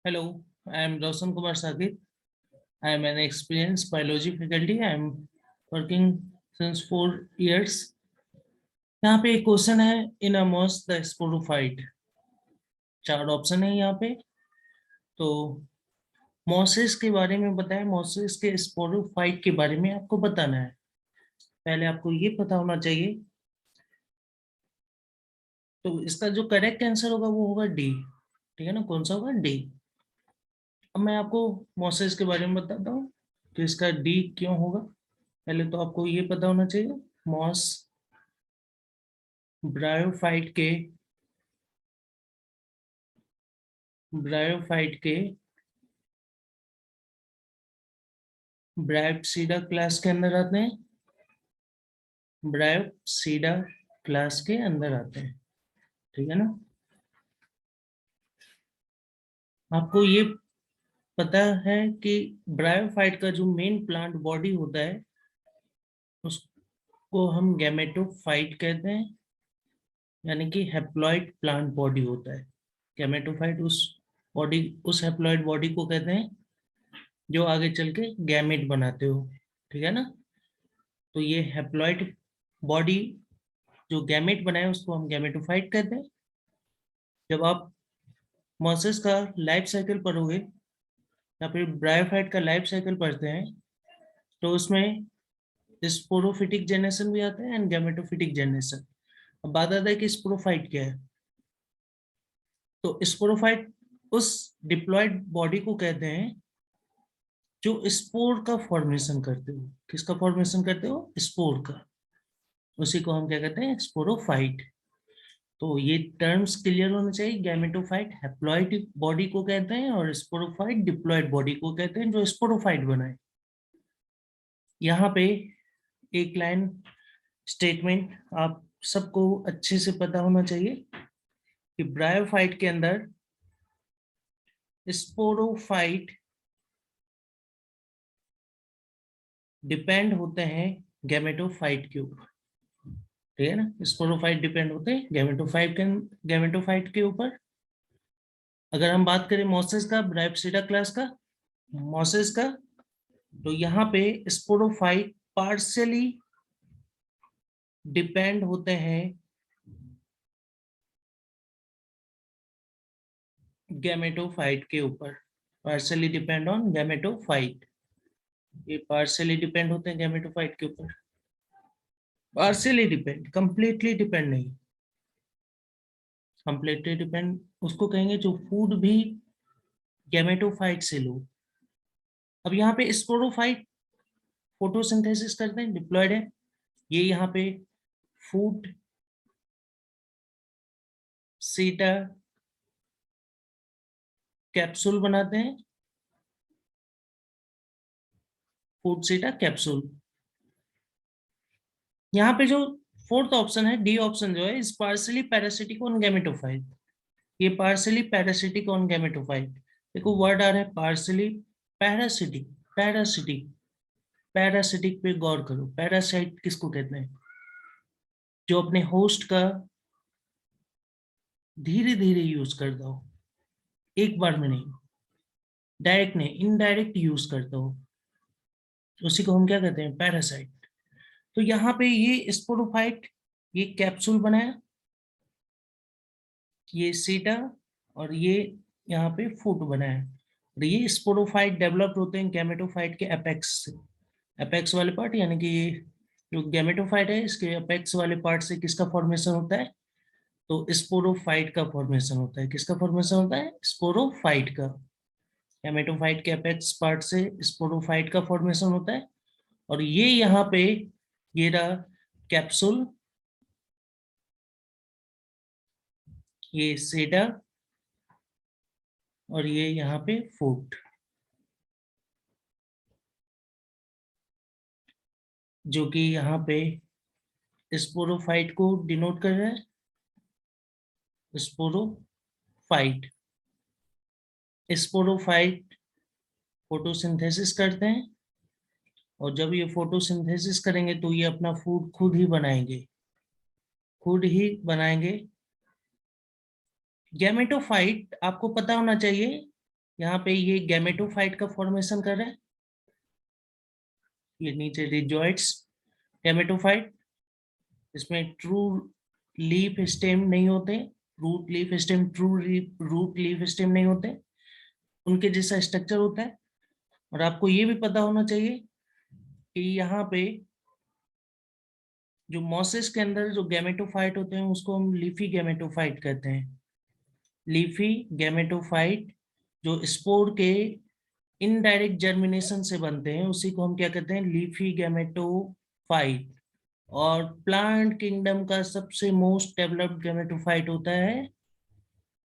Hello, I am Roshan Kumar Sakit. I am an experienced biology faculty. I am working since 4 years. यहाँ पे एक question है इन अमोस्ट the sporophyte. 4 option है यहाँ पे। तो मोसिस के बारे में बताएं, मोसिस के स्पोरोफाइट के बारे में आपको बताना है। पहले आपको ये पता होना चाहिए। तो इसका जो करेक्ट आंसर होगा वो होगा डी। ठीक है ना, कौन सा होगा? डी। अब मैं आपको मोसिस के बारे में बताता हूँ कि इसका डी क्यों होगा। पहले तो आपको ये पता होना चाहिए मॉस ब्रायोफाइट के ब्रायोप्सीडा क्लास के अंदर आते हैं। ब्रायोप्सीडा क्लास के अंदर आते हैं। ठीक है ना। आपको ये पता है कि ब्रायोफाइट का जो मेन प्लांट बॉडी होता है उसको हम गैमेटोफाइट कहते हैं, यानी कि हैप्लॉइड प्लांट बॉडी होता है। गैमेटोफाइट उस हैप्लॉइड बॉडी को कहते हैं जो आगे चल के गैमेट बनाते हो। ठीक है ना। तो ये हैप्लॉइड बॉडी जो गैमेट बनाए उसको हम गैमेटोफाइट कहते हैं। जब आप मोसेस का लाइफ साइकिल पढ़ोगे या फिर ब्रायोफाइट का लाइफ साइकिल पढ़ते हैं तो उसमें स्पोरोफिटिक जनरेशन भी आता है एंड गैमेटोफिटिक जनरेशन। अब बात आता है कि स्पोरोफाइट क्या है। तो स्पोरोफाइट उस डिप्लॉयड बॉडी को कहते हैं जो स्पोर का फॉर्मेशन करते हो। किसका फॉर्मेशन करते हो? स्पोर का। उसी को हम क्या कहते हैं? स्पोरोफाइट। तो ये टर्म्स क्लियर होने चाहिए। गैमेटोफाइट हैप्लॉइड बॉडी को कहते हैं और स्पोरोफाइट डिप्लॉयड बॉडी को कहते हैं जो स्पोरोफाइट बनाए। यहाँ पे एक लाइन स्टेटमेंट आप सबको अच्छे से पता होना चाहिए कि ब्रायोफाइट के अंदर स्पोरोफाइट डिपेंड होते हैं गैमेटोफाइट के ऊपर। ठीक है ना। स्पोरोफाइट डिपेंड होते हैं गैमेटोफाइट के ऊपर। अगर हम बात करें मोसेस का, ब्रायोप्सिडा क्लास का, मोसेस का, तो यहाँ पे स्पोरोफाइट पार्शियली डिपेंड होते हैं गैमेटोफाइट के ऊपर। Partially depend on gametophyte. ये पार्शियली डिपेंड होते हैं गैमेटोफाइट के ऊपर। पार्शियली डिपेंड, कंप्लीटली डिपेंड नहीं। कंप्लीटली डिपेंड उसको कहेंगे जो फूड भी गैमेटोफाइट से लो। अब यहाँ पे स्पोरोफाइट फोटोसिंथेसिस करते हैं, डिप्लॉयड है। ये यहाँ पे फूड सीटा कैप्सूल बनाते हैं। फूड सीटा कैप्सूल। यहाँ पे जो फोर्थ ऑप्शन है, डी ऑप्शन जो है, इस पार्शियली पैरासिटिक ऑन गैमेटोफाइट। ये पार्शियली पैरासिटिक ऑन गैमेटोफाइट। देखो वर्ड आ रहा है पार्शियली पैरासिटिक। पैरासिटिक, पैरासिटिक पे गौर करो। पैरासाइट किसको कहते हैं? जो अपने होस्ट का धीरे धीरे यूज करता हो, एक बार में नहीं, डायरेक्ट नहीं, इनडायरेक्ट यूज करता हो, उसी को हम क्या कहते हैं? पैरासाइट। तो यहाँ पे ये स्पोरोफाइट ये कैप्सूल बनाया, ये सीटा, और ये यहाँ पे फूट बनाया। और ये स्पोरोफाइट डेवलप होते हैं गैमेटोफाइट के एपेक्स से। एपेक्स वाले पार्ट, यानी कि ये जो गैमेटोफाइट है इसके एपेक्स वाले पार्ट से किसका फॉर्मेशन होता है? तो स्पोरोफाइट का फॉर्मेशन होता है। किसका फॉर्मेशन होता है? स्पोरोफाइट का। गैमेटोफाइट के एपेक्स पार्ट से स्पोरोफाइट का फॉर्मेशन होता है। और ये यहाँ पे ये रहा कैप्सूल, ये सेडा, और ये यहाँ पे फूट, जो कि यहाँ पे स्पोरोफाइट को डिनोट कर रहा है। स्पोरोफाइट। स्पोरोफाइट फोटोसिंथेसिस करते हैं, और जब ये फोटोसिंथेसिस करेंगे तो ये अपना फूड खुद ही बनाएंगे। खुद ही बनाएंगे। गैमेटोफाइट आपको पता होना चाहिए, यहाँ पे ये गैमेटोफाइट का फॉर्मेशन कर रहा है, ये नीचे रिजॉइट्स गैमेटोफाइट, इसमें ट्रू लीफ स्टेम नहीं होते, root leaf stem, root leaf stem नहीं होते, उनके जैसा स्ट्रक्चर होता है। और आपको ये भी पता होना चाहिए कि यहाँ पे जो मॉसेस के अंदर जो गैमेटोफाइट होते हैं उसको हम लीफी गैमेटोफाइट कहते हैं। लीफी गैमेटोफाइट जो स्पोर के इनडायरेक्ट जर्मिनेशन से बनते हैं उसी को हम क्या कहते हैं, लीफी गैमेटोफाइट। और प्लांट किंगडम का सबसे मोस्ट डेवलप्ड गैमेटोफाइट होता है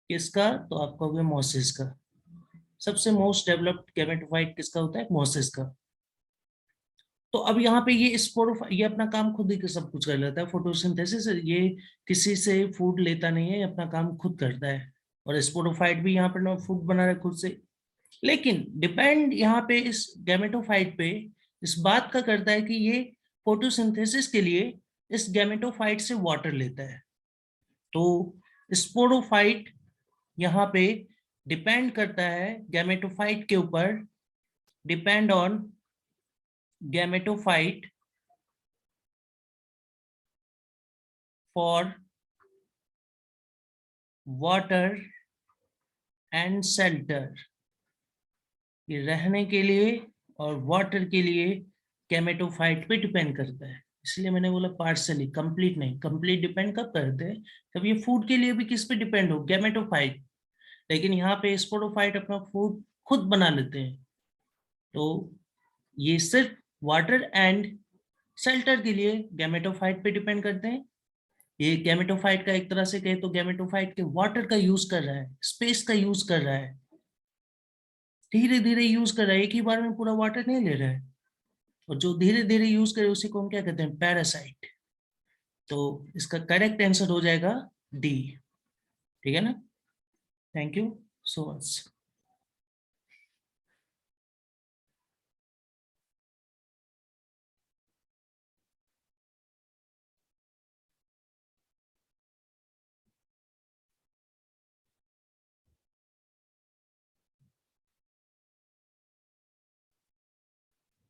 किसका, तो आप कहोगे मोसेस का। सबसे मोस्ट डेवलप्ड गैमेटोफाइट किसका होता है, मोसेस का। तो अब यहाँ पे ये ये अपना काम खुद ही सब कुछ कर लेता है, फोटोसिंथेसिस, ये किसी से फूड लेता नहीं है, ये अपना काम खुद करता है। और स्पोरोफाइट भी यहाँ पे ना फूड बना रहा है खुद से, लेकिन डिपेंड यहाँ पे इस गैमेटोफाइट पे इस बात का करता है कि ये फोटोसिंथेसिस के लिए इस गैमेटोफाइट से वाटर लेता है। तो स्पोरोफाइट यहाँ पे डिपेंड करता है गैमेटोफाइट के ऊपर, depend on gametophyte for water and shelter, ये रहने के लिए और वाटर के लिए गैमेटोफाइट पे डिपेंड करता है। इसलिए मैंने बोला पार्शली, कंप्लीट नहीं। कंप्लीट डिपेंड कब करते हैं, जब ये फूड के लिए भी किस पे डिपेंड हो, गैमेटोफाइट। लेकिन यहाँ पे स्पोरोफाइट अपना फूड खुद बना लेते हैं। तो ये सिर्फ वाटर एंड शेल्टर के लिए गैमेटोफाइट पे डिपेंड करते हैं। ये गैमेटोफाइट का एक तरह से कहे तो गैमेटोफाइट के वाटर का यूज कर रहा है, स्पेस का यूज कर रहा है, धीरे धीरे यूज कर रहा है, एक ही बार में पूरा वाटर नहीं ले रहा है। और जो धीरे धीरे यूज करे उसी को हम क्या कहते हैं, पैरासाइट। तो इसका करेक्ट आंसर हो जाएगा डी। ठीक है ना, थैंक यू सो मच।